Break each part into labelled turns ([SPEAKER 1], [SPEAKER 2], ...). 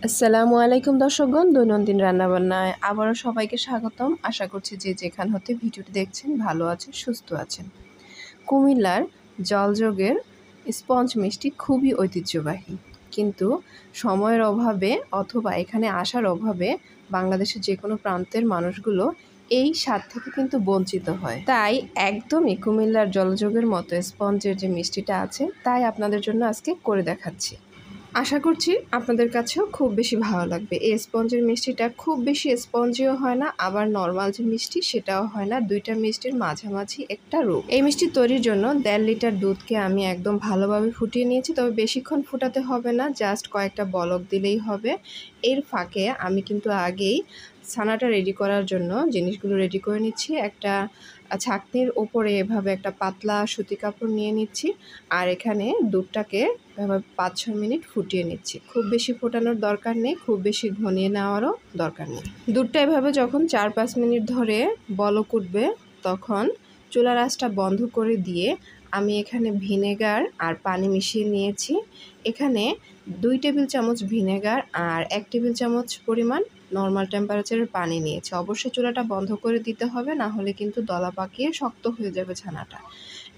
[SPEAKER 1] আসসালামু আলাইকুম দর্শকগণ, দৈনন্দিন রান্নাবান্নায় আবারও সবাইকে স্বাগতম। আশা করছি যে যেখান হতে ভিডিওটি দেখছেন ভালো আছেন, সুস্থ আছেন। কুমিল্লার জলযোগের স্পঞ্জ মিষ্টি খুবই ঐতিহ্যবাহী, কিন্তু সময়ের অভাবে অথবা এখানে আসার অভাবে বাংলাদেশের যে কোনো প্রান্তের মানুষগুলো এই স্বাদ থেকে কিন্তু বঞ্চিত হয়। তাই একদমই কুমিল্লার জলযোগের মতো স্পঞ্জের যে মিষ্টিটা আছে তাই আপনাদের জন্য আজকে করে দেখাচ্ছি। আশা করছি আপনাদের কাছেও খুব বেশি ভালো লাগবে। এই স্পঞ্জের মিষ্টিটা খুব বেশি স্পঞ্জিও হয় না, আবার নর্মাল যে মিষ্টি সেটাও হয় না, দুইটা মিষ্টির মাঝামাঝি একটা রূপ। এই মিষ্টি তৈরির জন্য 1.5 লিটার দুধকে আমি একদম ভালোভাবে ফুটিয়ে নিয়েছি, তবে বেশিক্ষণ ফুটাতে হবে না, জাস্ট কয়েকটা বলক দিলেই হবে। এর ফাঁকে আমি কিন্তু আগেই ছানাটা রেডি করার জন্য জিনিসগুলো রেডি করে নিচ্ছি। একটা ছাঁকনির ওপরে এভাবে একটা পাতলা সুতি কাপড় নিয়ে নিচ্ছি, আর এখানে দুধটাকে এভাবে 5-6 মিনিট ফুটিয়ে নিচ্ছি। খুব বেশি ফোটানোর দরকার নেই, খুব বেশি ঘনিয়ে নেওয়ারও দরকার নেই। দুধটা এভাবে যখন 4-5 মিনিট ধরে বলক উঠবে তখন চুলার আঁচটা বন্ধ করে দিয়ে আমি এখানে ভিনেগার আর পানি মিশিয়ে নিয়েছি। এখানে 2 টেবিল চামচ ভিনেগার আর 1 টেবিল চামচ পরিমাণ নর্মাল টেম্পারেচারের পানি নিয়েছি। অবশ্যই চুলাটা বন্ধ করে দিতে হবে, না হলে কিন্তু দলা পাকিয়ে শক্ত হয়ে যাবে ছানাটা।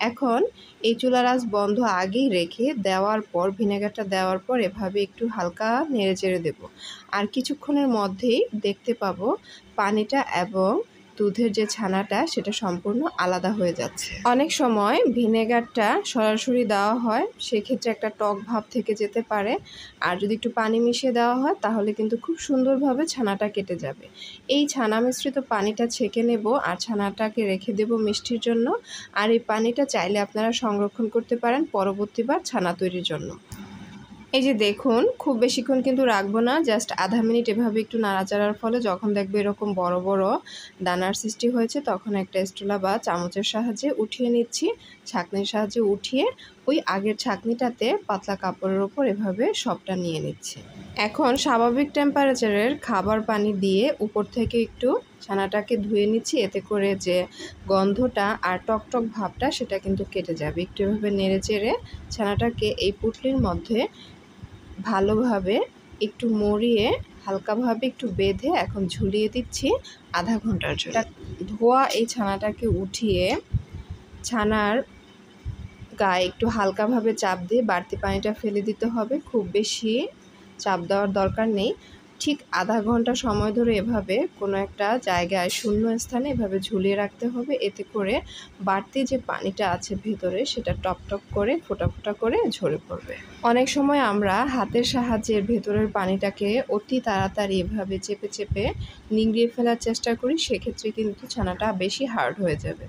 [SPEAKER 1] এখন এই চুলার আঁচ বন্ধ আগেই রেখে দেওয়ার পর ভিনেগারটা দেওয়ার পর এভাবে একটু হালকা নেড়ে চেড়ে দেবো, আর কিছুক্ষণের মধ্যেই দেখতে পাবো পানিটা এবং দুধের যে ছানাটা সেটা সম্পূর্ণ আলাদা হয়ে যাচ্ছে। অনেক সময় ভিনেগারটা সরাসরি দেওয়া হয়, সেক্ষেত্রে একটা টক ভাব থেকে যেতে পারে, আর যদি একটু পানি মিশিয়ে দেওয়া হয় তাহলে কিন্তু খুব সুন্দরভাবে ছানাটা কেটে যাবে। এই ছানা মিশ্রিত পানিটা ছেঁকে নেব আর ছানাটাকে রেখে দেব মিষ্টির জন্য। আর এই পানিটা চাইলে আপনারা সংরক্ষণ করতে পারেন পরবর্তীবার ছানা তৈরির জন্য। এই যে দেখুন, খুব বেশিক্ষণ কিন্তু রাখবো না, জাস্ট আধা মিনিট এভাবে একটু নাড়াচাড়ার ফলে যখন দেখবে এরকম বড় বড় দানার সৃষ্টি হয়েছে তখন একটা স্টুলা বা চামচের সাহায্যে উঠিয়ে নিচ্ছি। ছাঁকনির সাহায্যে উঠিয়ে ওই আগের ছাঁকনিটাতে পাতলা কাপড়ের ওপর এভাবে সবটা নিয়ে নিচ্ছি। এখন স্বাভাবিক টেম্পারেচারের খাবার পানি দিয়ে উপর থেকে একটু ছানাটাকে ধুয়ে নিচ্ছি, এতে করে যে গন্ধটা আর টকটক ভাবটা সেটা কিন্তু কেটে যাবে। একটু এভাবে নেড়ে চেড়ে ছানাটাকে এই পুঁটলির মধ্যে ভালোভাবে একটু মরিয়ে হালকাভাবে একটু বেঁধে এখন ঝুলিয়ে দিচ্ছি আধা ঘন্টার জন্য। ধোয়া এই ছানাটাকে উঠিয়ে ছানার গায়ে একটু হালকাভাবে চাপ দিয়ে বাড়তি পানিটা ফেলে দিতে হবে, খুব বেশি চাপ দেওয়ার দরকার নেই। ঠিক আধা ঘন্টা সময় ধরে এভাবে কোনো একটা জায়গায় শূন্য স্থানে এভাবে ঝুলিয়ে রাখতে হবে, এতে করে বাড়তি যে পানিটা আছে ভেতরে সেটা টপ টপ করে ফোঁটা ফোঁটা করে ঝরে পড়বে। অনেক সময় আমরা হাতের সাহায্যে ভেতরের পানিটাকে অতি তাড়াতাড়ি এভাবে চেপে চেপে নিংড়িয়ে ফেলার চেষ্টা করি, সেক্ষেত্রে কিন্তু ছানাটা বেশি হার্ড হয়ে যাবে।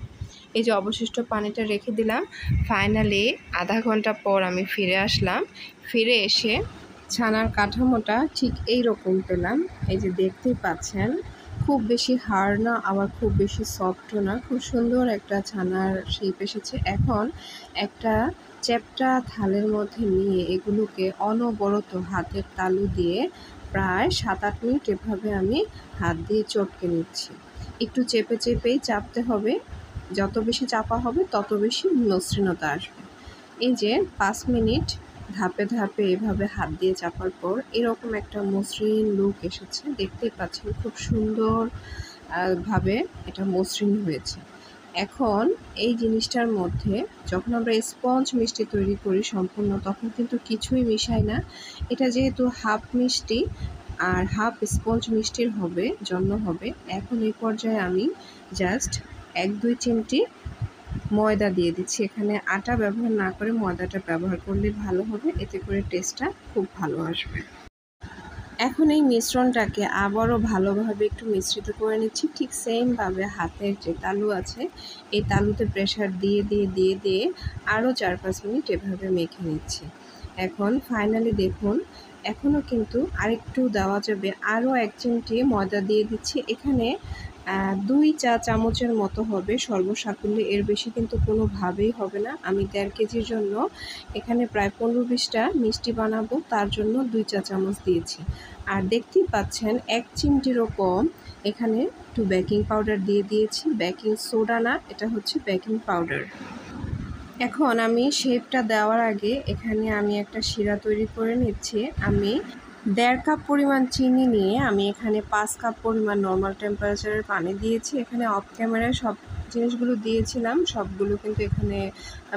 [SPEAKER 1] এই যে অবশিষ্ট পানিটা রেখে দিলাম। ফাইনালি আধা ঘন্টা পর আমি ফিরে আসলাম। ফিরে এসে ছানার কাঠামোটা ঠিক এই রকম পেলাম। এই যে দেখতেই পাচ্ছেন, খুব বেশি হার্ড না, আবার খুব বেশি সফটও না, খুব সুন্দর একটা ছানার শেপ এসেছে। এখন একটা চ্যাপ্টা থালের মধ্যে নিয়ে এগুলোকে অনবরত হাতের তালু দিয়ে প্রায় 7-8 মিনিট এভাবে আমি হাত দিয়ে চটকে নিচ্ছি। একটু চেপে চেপেই চাপতে হবে, যত বেশি চাপা হবে তত বেশি মসৃণতা আসবে। এই যে 5 মিনিট ধাপে ধাপে এভাবে হাত দিয়ে চাপার পর এরকম একটা মসৃণ লুক এসেছে, দেখতেই পাচ্ছেন খুব সুন্দর ভাবে এটা মসৃণ হয়েছে। এখন এই জিনিসটার মধ্যে যখন আমরা স্পঞ্জ মিষ্টি তৈরি করি সম্পূর্ণ, তখন কিন্তু কিছুই মিশাই না। এটা যেহেতু হাফ মিষ্টি আর হাফ স্পঞ্জ মিষ্টির জন্য হবে। এখন এই পর্যায়ে আমি জাস্ট 1-2 চিমটি ময়দা দিয়ে দিচ্ছি। এখানে আটা ব্যবহার না করে ময়দাটা ব্যবহার করলে ভালো হবে, এতে করে টেস্টটা খুব ভালো আসবে। এখন এই মিশ্রণটাকে আবারও ভালোভাবে একটু মিশ্রিত করে নিচ্ছি। ঠিক সেমভাবে হাতের যে তালু আছে এই তালুতে প্রেসার দিয়ে দিয়ে দিয়ে দিয়ে আরও 4-5 মিনিট এভাবে মেখে নিচ্ছি। এখন ফাইনালি দেখুন, এখনও কিন্তু আরেকটু দেওয়া যাবে, আরও 1 চিমটি ময়দা দিয়ে দিচ্ছি। এখানে 2 চা চামচের মতো হবে সর্বসাকুল্যে, এর বেশি কিন্তু কোনোভাবেই হবে না। আমি 1.5 কেজির জন্য এখানে প্রায় 15-20টা মিষ্টি বানাবো, তার জন্য 2 চা চামচ দিয়েছি। আর দেখতেই পাচ্ছেন 1 চিমটিরও কম এখানে একটু বেকিং পাউডার দিয়ে দিয়েছি। বেকিং সোডা না, এটা হচ্ছে বেকিং পাউডার। এখন আমি শেপটা দেওয়ার আগে এখানে আমি একটা শিরা তৈরি করে নিচ্ছি। আমি 1.5 কাপ পরিমাণ চিনি নিয়ে আমি এখানে 5 কাপ পরিমাণ নর্মাল টেম্পারেচারের পানি দিয়েছি। এখানে অফ ক্যামেরায় সব জিনিসগুলো দিয়েছিলাম, সবগুলো কিন্তু এখানে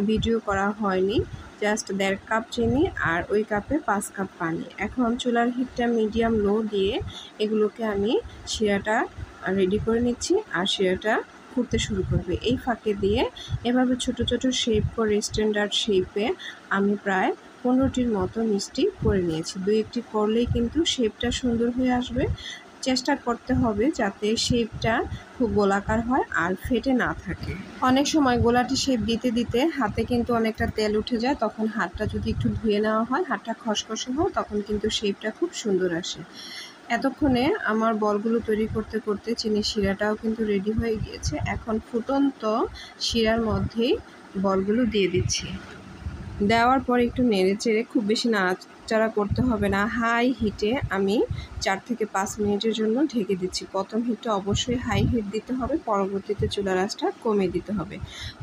[SPEAKER 1] ভিডিও করা হয়নি। জাস্ট 1.5 কাপ চিনি আর ওই কাপে 5 কাপ পানি। এখন চুলার হিটটা মিডিয়াম লো দিয়ে এগুলোকে আমি শিরাটা রেডি করে নিচ্ছি, আর শিরাটা ফুটতে শুরু করবে। এই ফাঁকে দিয়ে এভাবে ছোট ছোট শেপ করে স্ট্যান্ডার্ড শেপে আমি প্রায় 15টির মতো মিষ্টি করে নিয়েছি। 2-1টি করলেই কিন্তু শেপটা সুন্দর হয়ে আসবে। চেষ্টা করতে হবে যাতে শেপটা খুব গোলাকার হয় আর ফেটে না থাকে। অনেক সময় গোলাটি শেপ দিতে দিতে হাতে কিন্তু অনেকটা তেল উঠে যায়, তখন হাতটা যদি একটু ধুয়ে নেওয়া হয়, হাতটা খসখসে হয়, তখন কিন্তু শেপটা খুব সুন্দর আসে। এতক্ষণে আমার বলগুলো তৈরি করতে করতে চিনির শিরাটাও কিন্তু রেডি হয়ে গিয়েছে। এখন ফুটন্ত শিরার মধ্যেই বলগুলো দিয়ে দিচ্ছি। দেওয়ার পর একটু নেড়েচেড়ে, খুব বেশি নাড়াচাড়া করতে হবে না, হাই হিটে আমি 4 থেকে 5 মিনিটের জন্য ঢেকে দিচ্ছি। প্রথম হিটটা অবশ্যই হাই হিট দিতে হবে, পরবর্তীতে চুলার আঁচটা কমিয়ে দিতে হবে।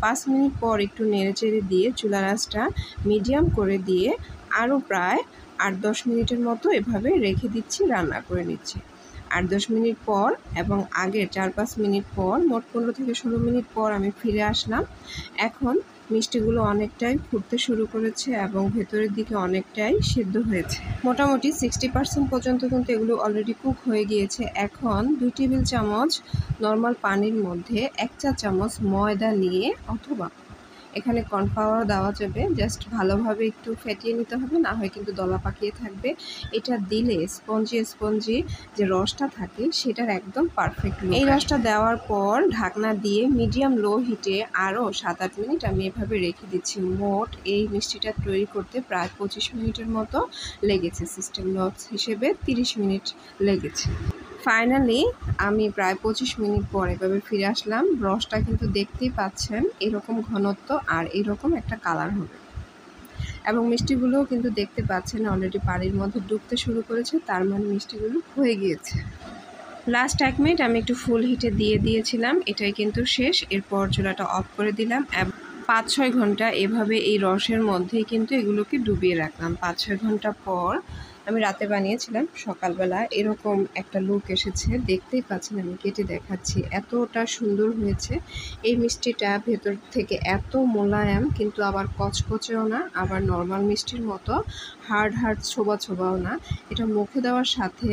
[SPEAKER 1] 5 মিনিট পর একটু নেড়েচেড়ে দিয়ে চুলার আঁচটা মিডিয়াম করে দিয়ে আরও প্রায় 8-10 মিনিটের মতো এভাবে রেখে দিচ্ছি, রান্না করে নিচ্ছি। 8-10 মিনিট পর এবং আগে 4-5 মিনিট পর, মোট 15 থেকে 16 মিনিট পর আমি ফিরে আসলাম। এখন মিষ্টিগুলো অনেকটাই ফুটতে শুরু করেছে এবং ভেতরের দিকে অনেকটাই সিদ্ধ হয়েছে। মোটামুটি 60% পর্যন্ত কিন্তু এগুলো অলরেডি কুক হয়ে গিয়েছে। এখন 2 টেবিল চামচ নর্মাল পানির মধ্যে 1 চা চামচ ময়দা নিয়ে, অথবা এখানে কর্নফ্লাওয়ার দেওয়া যাবে, জাস্ট ভালোভাবে একটু ফেটিয়ে নিতে হবে, না হয় কিন্তু দলা পাকিয়ে থাকবে। এটা দিলে স্পঞ্জি যে রসটা থাকে সেটার একদম পারফেক্ট। এই রসটা দেওয়ার পর ঢাকনা দিয়ে মিডিয়াম লো হিটে আরও 7-8 মিনিট আমি এভাবে রেখে দিচ্ছি। মোট এই মিষ্টিটা তৈরি করতে প্রায় 25 মিনিটের মতো লেগেছে। সিস্টেম লস হিসেবে 30 মিনিট লেগেছে। ফাইনালি আমি প্রায় 25 মিনিট পর এভাবে ফিরে আসলাম। রসটা কিন্তু দেখতেই পাচ্ছেন এরকম ঘনত্ব আর এরকম একটা কালার হবে, এবং মিষ্টিগুলোও কিন্তু দেখতে পাচ্ছেন অলরেডি পানির মধ্যে ডুবতে শুরু করেছে, তার মানে মিষ্টিগুলো হয়ে গিয়েছে। লাস্ট 1 মিনিট আমি একটু ফুল হিটে দিয়ে দিয়েছিলাম, এটাই কিন্তু শেষ। এরপর চুলাটা অফ করে দিলাম। 5-6 ঘন্টা এভাবে এই রসের মধ্যেই কিন্তু এগুলোকে ডুবিয়ে রাখলাম। 5-6 ঘন্টা পর আমি রাতে বানিয়েছিলাম, সকালবেলা এরকম একটা লুক এসেছে। দেখতেই পাচ্ছেন, আমি কেটে দেখাচ্ছি, এতটা সুন্দর হয়েছে। এই মিষ্টিটা ভেতর থেকে এত মোলায়েম, কিন্তু আবার কচকচেও না, আবার নর্মাল মিষ্টির মতো হার্ড ছোবাও না। এটা মুখে দেওয়ার সাথে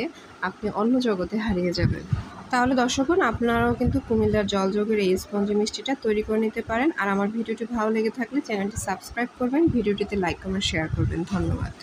[SPEAKER 1] আপনি অন্য জগতে হারিয়ে যাবেন। তাহলে দর্শকগণ, আপনারাও কিন্তু কুমিল্লার জলযোগের এই স্পঞ্জি মিষ্টিটা তৈরি করে নিতে পারেন। আর আমার ভিডিওটি ভালো লেগে থাকলে চ্যানেলটি সাবস্ক্রাইব করবেন, ভিডিওটিতে লাইক কমেন্ট শেয়ার করবেন। ধন্যবাদ।